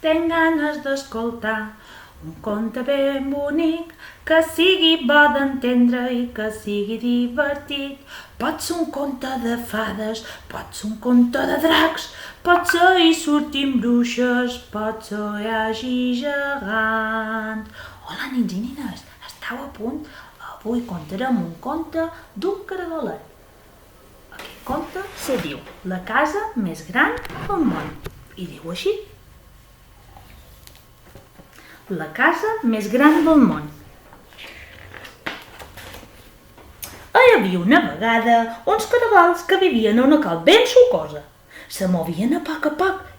Tenc ganes d'escoltar un conte ben bonic que sigui bo d'entendre i que sigui divertit. Pot ser un conte de fades, pot ser un conte de dracs, pot ser hi surtin bruixes, pot ser hi hagi gegants. Hola, nens i nines, esteu a punt? Avui contarem un conte d'un caragolet. Aquest conte se diu La casa més gran del món. I diu així: La casa més gran del món. Hi havia una vegada uns caragols que vivien a una col ben sucosa. Se movien a poc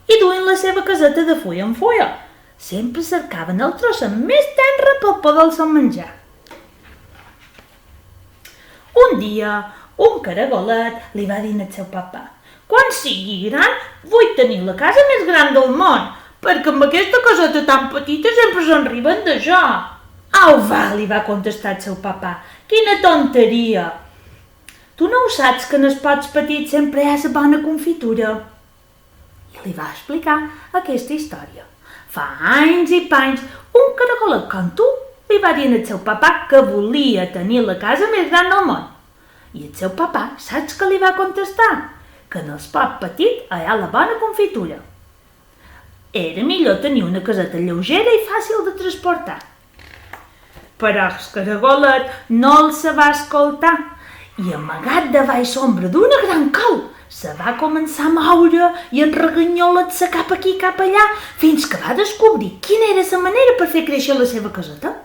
i duien la seva caseta de fulla en fulla. Sempre cercaven el tros més tenre per poder-se'l menjar. Un dia, un caragolet li va dir al seu papà: quan sigui gran, vull tenir la casa més gran del món, perquè amb aquesta caseta tan petita sempre se'n riuen de jo. Au va, li va contestar el seu papà, quina tonteria! Tu no ho saps que en els pots petits sempre hi ha la bona confitura? I li va explicar aquesta història. Fa anys i panys, un caragolet com tu li va dir al seu papà que volia tenir la casa més gran del món. I el seu papà, saps què li va contestar? Que en els pots petits hi ha la bona confitura. Era millor tenir una caseta lleugera i fàcil de transportar. Però el caragolet no el se va escoltar i, amagat davall l'ombra d'una gran col, se va començar a moure i enreganyolar-se cap aquí cap allà fins que va descobrir quina era la manera per fer créixer la seva caseta.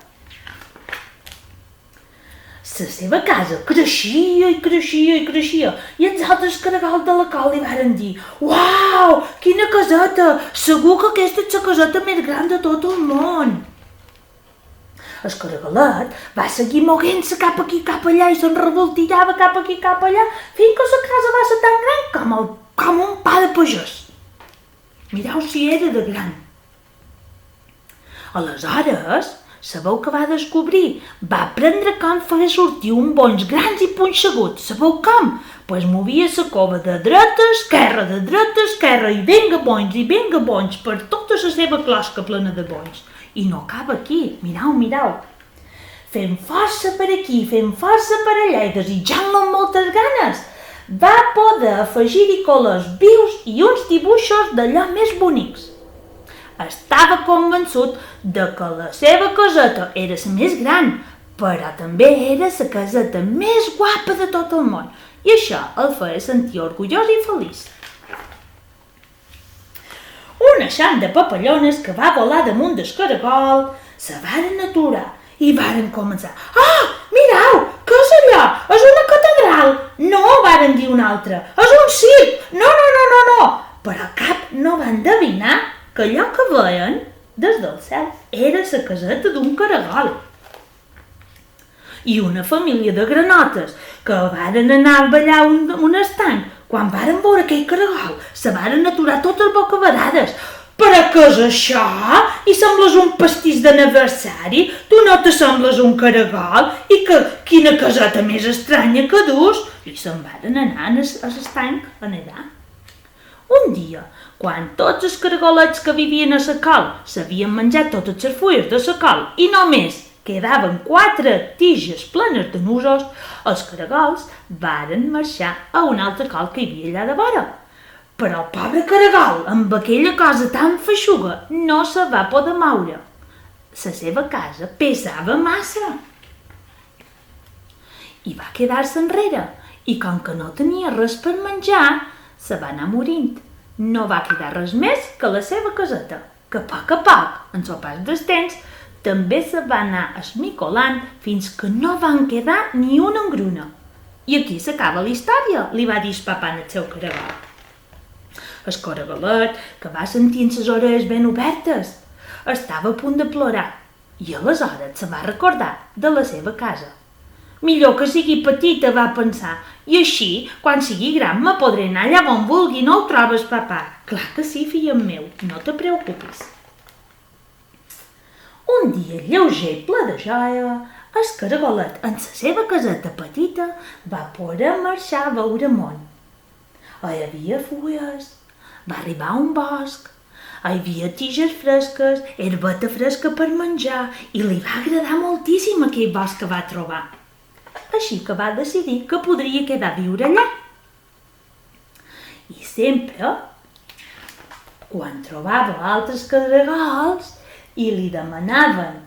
La seva casa creixia i creixia i creixia i els altres caragols de la col li varen dir: «Uau, quina caseta! Segur que aquesta és la caseta més gran de tot el món!» El caragolet va seguir moguent-se cap aquí cap allà i se'n revoltillava cap aquí cap allà fins que la casa va ser tan gran com un pa de pagès. Mireu si era de gran. Aleshores, sabeu què va descobrir? Va aprendre com fer sortir un bonys grans i punxeguts. Sabeu com? Pues movia la cova de dreta a esquerra i venga bonys per tota la seva closca plena de bonys. I no acaba aquí, mireu. Fent força per aquí, fent força per allà i desitjant-lo amb moltes ganes, va poder afegir-hi colors vius i uns dibuixos d'allò més bonics. Estava convençut de que la seva caseta era la més gran, però també era la caseta més guapa de tot el món, i això el feia sentir orgullós i feliç. Un eixam de papallones que va volar damunt del caragol se varen aturar i varen començar: «Ah, mireu, què és allò? És una catedral!» «No», varen dir un altre, «és un circ! No!» Però cap no va endevinar que allò que veien des del cel era la caseta d'un caragol. I una família de granotes que varen anar a ballar un estanc, quan varen veure aquell caragol, se varen aturar totes bocabadades. «Però què és això? I sembles un pastís d'aniversari? Tu no te sembles un caragol? I quina caseta més estranya que dus!» I se'n varen anar a l'estanc a nedar. Un dia, quan tots els caragolets que vivien a la col s'havien menjat totes les fulles de la col i només quedaven 4 tiges plenes de nusos, els caragols varen marxar a un altre col que hi havia allà de vora. Però el pobre caragol, amb aquella cosa tan feixuga, no se va poder moure. La seva casa pesava massa. I va quedar-se enrere, i com que no tenia res per menjar, se va anar morint. No va quedar res més que la seva caseta, que a poc, en el pas del temps, també se va anar esmicolant fins que no van quedar ni una engruna. I aquí s'acaba la història, li va dir el papà al seu caragol. El caragolet, que va sentint les orelles ben obertes, estava a punt de plorar i aleshores se va recordar de la seva casa. Millor que sigui petita, va pensar, i així, quan sigui gran, me podré anar allà on vulgui, no ho trobes, papà? Clar que sí, fill meu, no te preocupis. Un dia lleuger i ple de joia, el caragolet, en la seva caseta petita, va poder marxar a veure món. Hi havia fulles, va arribar a un bosc, Hi havia tiges fresques, herbeta fresca per menjar i li va agradar moltíssim aquell bosc que va trobar. Així que va decidir que podria quedar a viure allà. I sempre, quan trobava altres caragols i li demanaven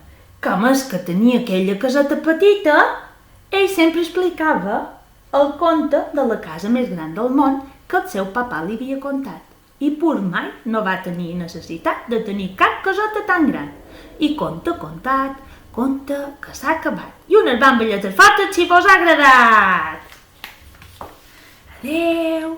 com és que tenia aquella caseta petita, ell sempre explicava el conte de la casa més gran del món que el seu papà li havia contat. I pur mai no va tenir necessitat de tenir cap caseta tan gran. I conte contat, conte que s'ha acabat. I unes bombolletes fortes si vos ha agradat! Adeu!